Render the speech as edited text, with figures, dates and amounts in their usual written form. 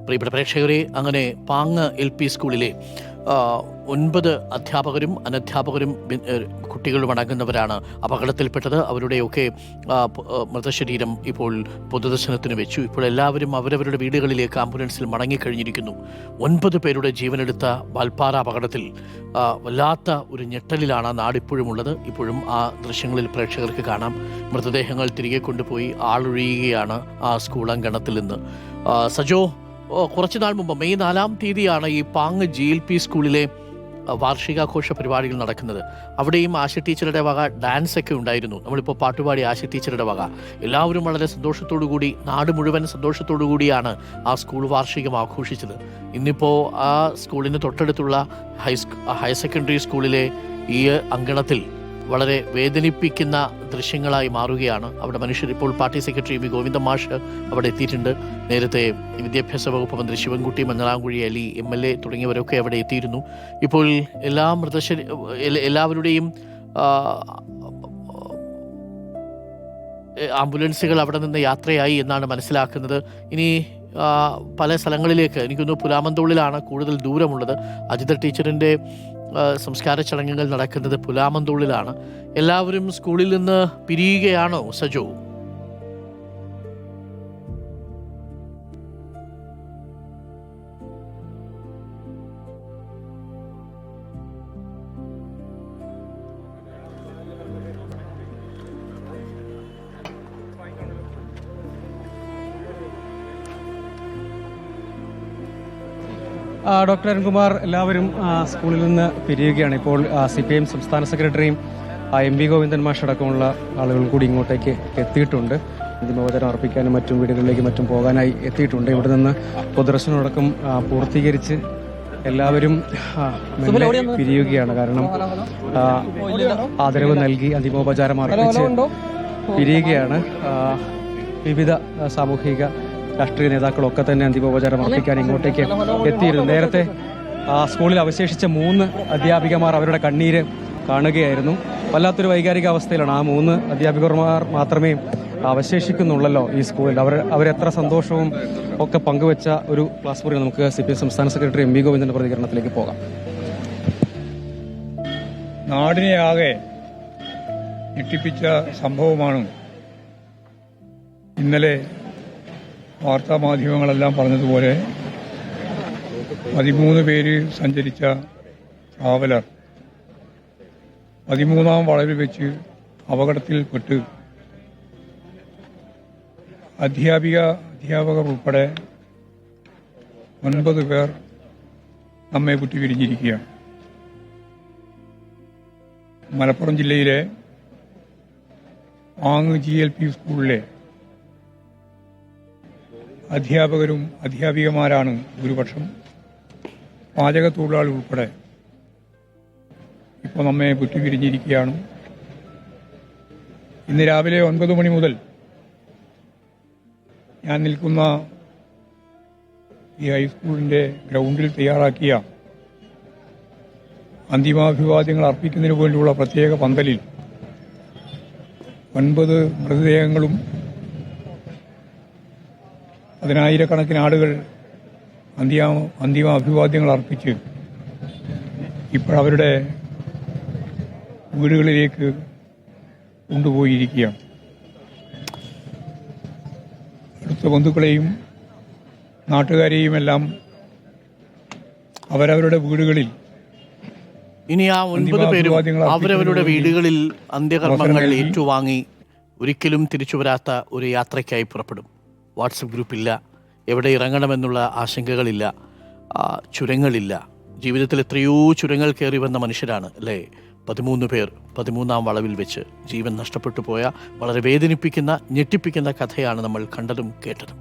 പ്രിയപ്പെട്ട പ്രേക്ഷകരെ, അങ്ങനെ പാങ്ങ് LP സ്കൂളിലെ 9 അധ്യാപകരും അനധ്യാപകരും കുട്ടികളും അടങ്ങുന്നവരാണ് അപകടത്തിൽപ്പെട്ടത്. അവരുടെയൊക്കെ മൃതശരീരം ഇപ്പോൾ പൊതുദർശനത്തിന് വെച്ചു. ഇപ്പോൾ എല്ലാവരും അവരവരുടെ വീടുകളിലേക്ക് ആംബുലൻസിൽ മടങ്ങിക്കഴിഞ്ഞിരിക്കുന്നു. 9 പേരുടെ ജീവനെടുത്ത വാൽപ്പാറ അപകടത്തിൽ വല്ലാത്ത ഒരു ഞെട്ടലിലാണ് നാടിപ്പോഴും ഉള്ളത്. ഇപ്പോഴും ആ ദൃശ്യങ്ങളിൽ പ്രേക്ഷകർക്ക് കാണാം. മൃതദേഹങ്ങൾ തിരികെ കൊണ്ടുപോയി ആളൊഴിയുകയാണ് ആ സ്കൂൾ അങ്കണത്തിൽ നിന്ന്. സജോ, കുറച്ചു നാൾ മുമ്പ് മെയ് 4-ാം തീയതിയാണ് ഈ പാങ്ങ് GLP സ്കൂളിലെ വാർഷികാഘോഷ പരിപാടികൾ നടക്കുന്നത്. അവിടെയും ആശ ടീച്ചറുടെ വക ഡാൻസ് ഒക്കെ ഉണ്ടായിരുന്നു. നമ്മളിപ്പോൾ പാട്ടുപാടി ആശ ടീച്ചറുടെ വക. എല്ലാവരും വളരെ സന്തോഷത്തോടു കൂടി, നാട് മുഴുവൻ സന്തോഷത്തോടു കൂടിയാണ് ആ സ്കൂൾ വാർഷികം ആഘോഷിച്ചത്. ഇന്നിപ്പോൾ ആ സ്കൂളിന് തൊട്ടടുത്തുള്ള ഹയർ സെക്കൻഡറി സ്കൂളിലെ ഈ അങ്കണത്തിൽ വളരെ വേദനിപ്പിക്കുന്ന ദൃശ്യങ്ങളായി മാറുകയാണ്. അവിടെ മനുഷ്യർ, ഇപ്പോൾ പാർട്ടി സെക്രട്ടറി വി ഗോവിന്ദൻ മാഷ് അവിടെ എത്തിയിട്ടുണ്ട്. നേരത്തെ വിദ്യാഭ്യാസ വകുപ്പ് മന്ത്രി ശിവൻകുട്ടി, മഞ്ഞളാംകുഴി അലി MLA തുടങ്ങിയവരൊക്കെ അവിടെ എത്തിയിരുന്നു. ഇപ്പോൾ എല്ലാവരുടെയും ആംബുലൻസുകൾ അവിടെ നിന്ന് യാത്രയായി എന്നാണ് മനസ്സിലാക്കുന്നത്. ഇനി പല സ്ഥലങ്ങളിലേക്ക്, എനിക്കൊന്ന് പുലാമന്തോളിലാണ് കൂടുതൽ ദൂരമുള്ളത്. അജിത ടീച്ചറിൻ്റെ സംസ്കാര ചടങ്ങുകൾ നടക്കുന്നത് പുലാമന്തോളിലാണ്. എല്ലാവരും സ്കൂളിൽ നിന്ന് പിരിയുകയാണോ സജോ? ഡോക്ടർ അരുൺകുമാർ, എല്ലാവരും സ്കൂളിൽ നിന്ന് പിരിയുകയാണ്. ഇപ്പോൾ CPIM സംസ്ഥാന സെക്രട്ടറിയും MV ഗോവിന്ദൻ മാഷ് അടക്കമുള്ള ആളുകൾ കൂടി ഇങ്ങോട്ടേക്ക് എത്തിയിട്ടുണ്ട്. അന്തിമോപചാരം അർപ്പിക്കാനും മറ്റും വീടുകളിലേക്ക് പോകാനായി എത്തിയിട്ടുണ്ട്. ഇവിടെ നിന്ന് പൊതുദർശനമടക്കം പൂർത്തീകരിച്ച് എല്ലാവരും പിരിയുകയാണ്. കാരണം ആദരവ് നൽകി അന്തിമോപചാരം അർപ്പിച്ച് പിരിയുകയാണ്. വിവിധ സാമൂഹിക രാഷ്ട്രീയ നേതാക്കളൊക്കെ തന്നെ അന്തിമോപചാരം അർപ്പിക്കാൻ ഇങ്ങോട്ടേക്ക് എത്തിയിരുന്നു. നേരത്തെ സ്കൂളിൽ അവശേഷിച്ച 3 അധ്യാപികമാർ അവരുടെ കണ്ണീര് കാണുകയായിരുന്നു. വല്ലാത്തൊരു വൈകാരിക അവസ്ഥയിലാണ്. ആ 3 അധ്യാപികമാർ മാത്രമേ അവശേഷിക്കുന്നുള്ളല്ലോ ഈ സ്കൂളിൽ. അവരെത്ര സന്തോഷവും ഒക്കെ പങ്കുവെച്ച ഒരു ക്ലാസ് മുറി നമുക്ക് CPIM സംസ്ഥാന സെക്രട്ടറി MV ഗോവിന്ദന്റെ പ്രതികരണത്തിലേക്ക് പോകാം. നാടിനെ ആകെ ഞെട്ടിപ്പിച്ച സംഭവമാണ് ഇന്നലെ വാർത്താമാധ്യമങ്ങളെല്ലാം പറഞ്ഞതുപോലെ 13 പേര് സഞ്ചരിച്ച ട്രാവലർ 13-ാം വളവിൽ വെച്ച് അപകടത്തിൽപ്പെട്ട് അധ്യാപകർ ഉൾപ്പെടെ 9 പേർ നമ്മെ വിട്ടുപിരിഞ്ഞിരിക്കുകയാണ്. മലപ്പുറം ജില്ലയിലെ പാങ്ങ് GLP സ്കൂളിലെ അധ്യാപകരും അധ്യാപികമാരാണ് ഭൂരിപക്ഷം. പാചക തൊഴിലാളി ഉൾപ്പെടെ ഇപ്പോൾ നമ്മെ വിട്ടുപിരിഞ്ഞിരിക്കുകയാണ്. ഇന്ന് രാവിലെ 9 മണി മുതൽ ഞാൻ നിൽക്കുന്ന ഈ ഹൈസ്കൂളിന്റെ ഗ്രൗണ്ടിൽ തയ്യാറാക്കിയ അന്തിമാഭിവാദ്യങ്ങൾ അർപ്പിക്കുന്നതിന് വേണ്ടിയുള്ള പ്രത്യേക പന്തലിൽ 9 മൃതദേഹങ്ങളും 10,000-കണക്കിന് ആളുകൾ അന്തിമ അഭിവാദ്യങ്ങൾ അർപ്പിച്ച് ഇപ്പോഴവരുടെ വീടുകളിലേക്ക് കൊണ്ടുപോയിരിക്കുകയാണ്. അടുത്ത ബന്ധുക്കളെയും നാട്ടുകാരെയും എല്ലാം അവരവരുടെ വീടുകളിൽ, ഇനി ആ 9 പേരും അവരവരുടെ വീടുകളിൽ അന്ത്യകർമ്മങ്ങൾ ഏറ്റുവാങ്ങി ഒരിക്കലും തിരിച്ചു വരാത്ത ഒരു യാത്രയ്ക്കായി പുറപ്പെടും. വാട്സപ്പ് ഗ്രൂപ്പില്ല, എവിടെ ഇറങ്ങണമെന്നുള്ള ആശങ്കകളില്ല, ചുരങ്ങളില്ല. ജീവിതത്തിൽ എത്രയോ ചുരങ്ങൾ കയറി വന്ന മനുഷ്യരാണ് അല്ലേ 13 പേർ 13-ാം വളവിൽ വെച്ച് ജീവൻ നഷ്ടപ്പെട്ടു പോയ വളരെ വേദനിപ്പിക്കുന്ന, ഞെട്ടിപ്പിക്കുന്ന കഥയാണ് നമ്മൾ കണ്ടതും കേട്ടതും.